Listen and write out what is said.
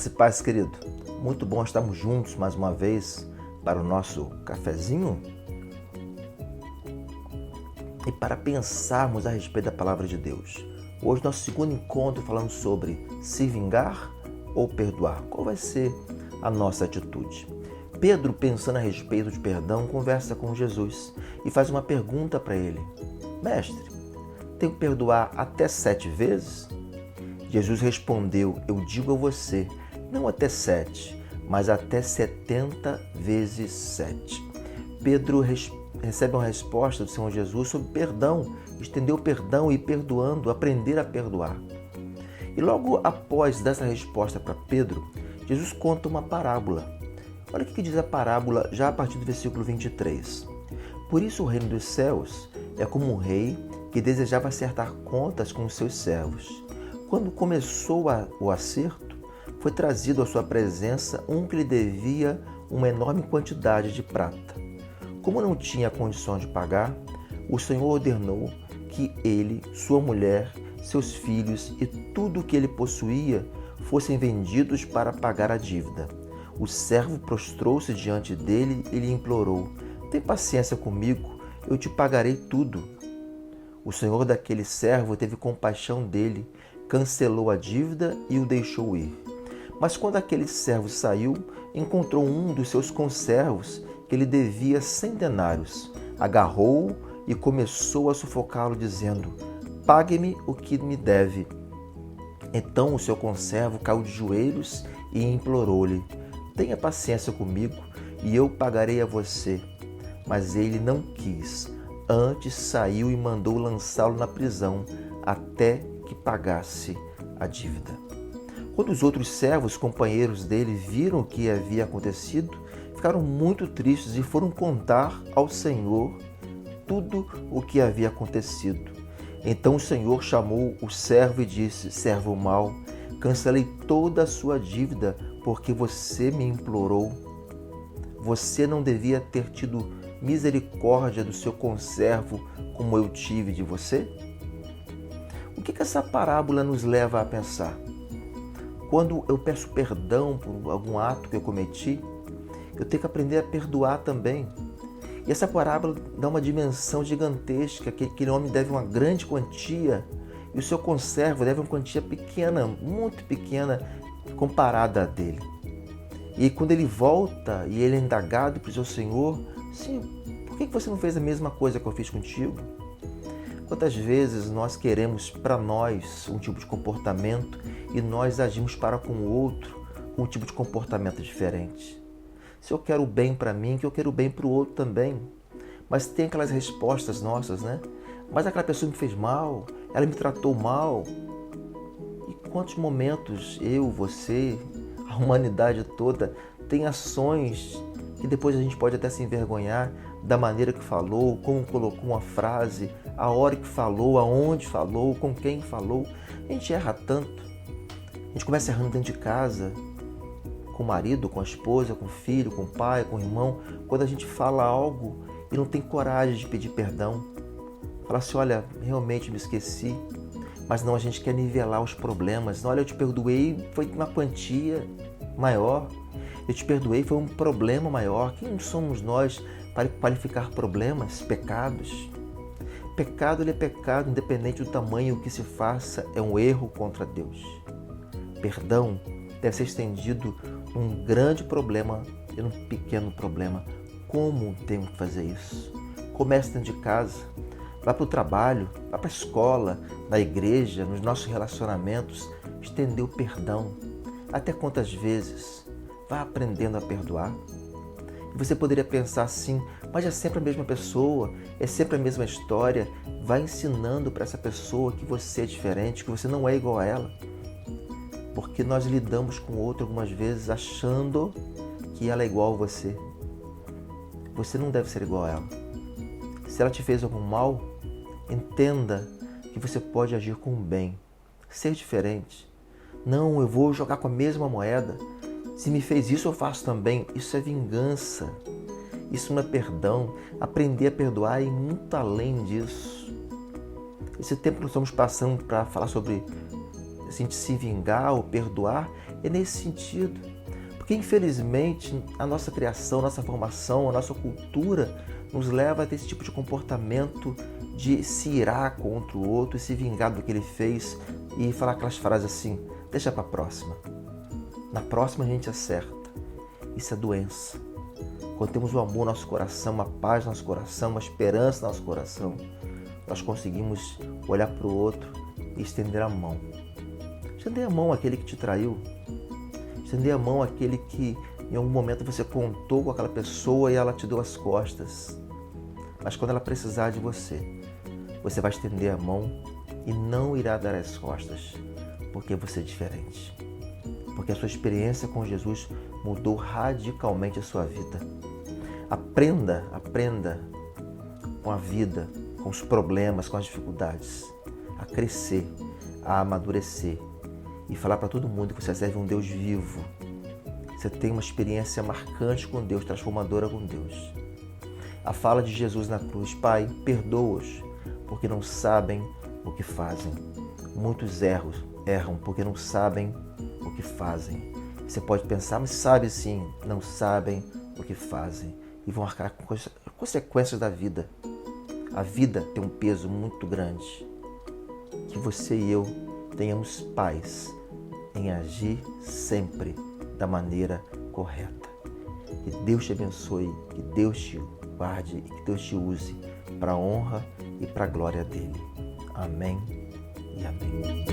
Graça e paz, querido. Muito bom estarmos juntos mais uma vez para o nosso cafezinho e para pensarmos a respeito da palavra de Deus. Hoje, nosso segundo encontro falando sobre se vingar ou perdoar. Qual vai ser a nossa atitude? Pedro, pensando a respeito de perdão, conversa com Jesus e faz uma pergunta para ele. Mestre, tenho que perdoar até 7 vezes? Jesus respondeu, eu digo a você, não até 7, mas até 70 vezes 7. Pedro recebe uma resposta do Senhor Jesus sobre perdão, estender o perdão e perdoando, aprender a perdoar. E logo após dessa resposta para Pedro, Jesus conta uma parábola. Olha o que diz a parábola já a partir do versículo 23. Por isso o reino dos céus é como um rei que desejava acertar contas com os seus servos. Quando começou o acerto, foi trazido à sua presença um que lhe devia uma enorme quantidade de prata. Como não tinha condição de pagar, o Senhor ordenou que ele, sua mulher, seus filhos e tudo o que ele possuía fossem vendidos para pagar a dívida. O servo prostrou-se diante dele e lhe implorou, tem paciência comigo, eu te pagarei tudo. O senhor daquele servo teve compaixão dele, cancelou a dívida e o deixou ir. Mas quando aquele servo saiu, encontrou um dos seus conservos que lhe devia 100 denários. Agarrou-o e começou a sufocá-lo, dizendo, pague-me o que me deve. Então o seu conservo caiu de joelhos e implorou-lhe, tenha paciência comigo e eu pagarei a você. Mas ele não quis. Antes saiu e mandou lançá-lo na prisão até que pagasse a dívida. Quando os outros servos, companheiros dele, viram o que havia acontecido, ficaram muito tristes e foram contar ao Senhor tudo o que havia acontecido. Então o Senhor chamou o servo e disse, servo mau, cancelei toda a sua dívida porque você me implorou. Você não devia ter tido misericórdia do seu conservo como eu tive de você? O que essa parábola nos leva a pensar? Quando eu peço perdão por algum ato que eu cometi, eu tenho que aprender a perdoar também. E essa parábola dá uma dimensão gigantesca, que aquele homem deve uma grande quantia e o seu conservo deve uma quantia pequena, muito pequena, comparada a dele. E quando ele volta e ele é indagado pelo seu Senhor, sim, por que você não fez a mesma coisa que eu fiz contigo? Quantas vezes nós queremos para nós um tipo de comportamento e nós agimos para com o outro com um tipo de comportamento diferente? Se eu quero o bem para mim, que eu quero o bem para o outro também. Mas tem aquelas respostas nossas, né? Mas aquela pessoa me fez mal, ela me tratou mal. E quantos momentos eu, você, a humanidade toda tem ações que depois a gente pode até se envergonhar da maneira que falou, como colocou uma frase, a hora que falou, aonde falou, com quem falou. A gente erra tanto. A gente começa errando dentro de casa, com o marido, com a esposa, com o filho, com o pai, com o irmão. Quando a gente fala algo e não tem coragem de pedir perdão. Fala assim, olha, realmente me esqueci. Mas não, a gente quer nivelar os problemas. Olha, eu te perdoei, foi uma quantia maior. Eu te perdoei, foi um problema maior. Quem somos nós para qualificar problemas, pecados? Pecado, ele é pecado, independente do tamanho que se faça, é um erro contra Deus. Perdão deve ser estendido num grande problema e num pequeno problema. Como temos que fazer isso? Comece dentro de casa, vá para o trabalho, vá para a escola, na igreja, nos nossos relacionamentos, estender o perdão. Até quantas vezes? Vá aprendendo a perdoar. E você poderia pensar assim, mas é sempre a mesma pessoa, é sempre a mesma história. Vai ensinando para essa pessoa que você é diferente, que você não é igual a ela. Porque nós lidamos com o outro algumas vezes achando que ela é igual a você. Você não deve ser igual a ela. Se ela te fez algum mal, entenda que você pode agir com o bem, ser diferente. Não, eu vou jogar com a mesma moeda. Se me fez isso, eu faço também. Isso é vingança. Isso não é perdão. Aprender a perdoar é muito além disso. Esse tempo que nós estamos passando para falar sobre assim, de se vingar ou perdoar É nesse sentido. Porque, infelizmente, a nossa criação, nossa formação, a nossa cultura nos leva a ter esse tipo de comportamento de se irar contra o outro e se vingar do que ele fez e falar aquelas frases assim, deixa para a próxima. Na próxima a gente acerta. Isso é doença. Quando temos o amor no nosso coração, uma paz no nosso coração, uma esperança no nosso coração, nós conseguimos olhar para o outro e estender a mão. Estender a mão àquele que te traiu. Estender a mão àquele que em algum momento você contou com aquela pessoa e ela te deu as costas. Mas quando ela precisar de você, você vai estender a mão e não irá dar as costas, porque você é diferente. Porque a sua experiência com Jesus mudou radicalmente a sua vida. Aprenda com a vida, com os problemas, com as dificuldades, a crescer, a amadurecer e falar para todo mundo que você serve um Deus vivo. Você tem uma experiência marcante com Deus, transformadora com Deus. A fala de Jesus na cruz, Pai, perdoa-os, porque não sabem o que fazem. Muitos erram porque não sabem o que fazem. Você pode pensar, mas sabe sim, não sabem o que fazem. E vão arcar com consequências da vida. A vida tem um peso muito grande. Que você e eu tenhamos paz em agir sempre da maneira correta. Que Deus te abençoe, que Deus te guarde e que Deus te use para a honra e para a glória dele. Amém e amém.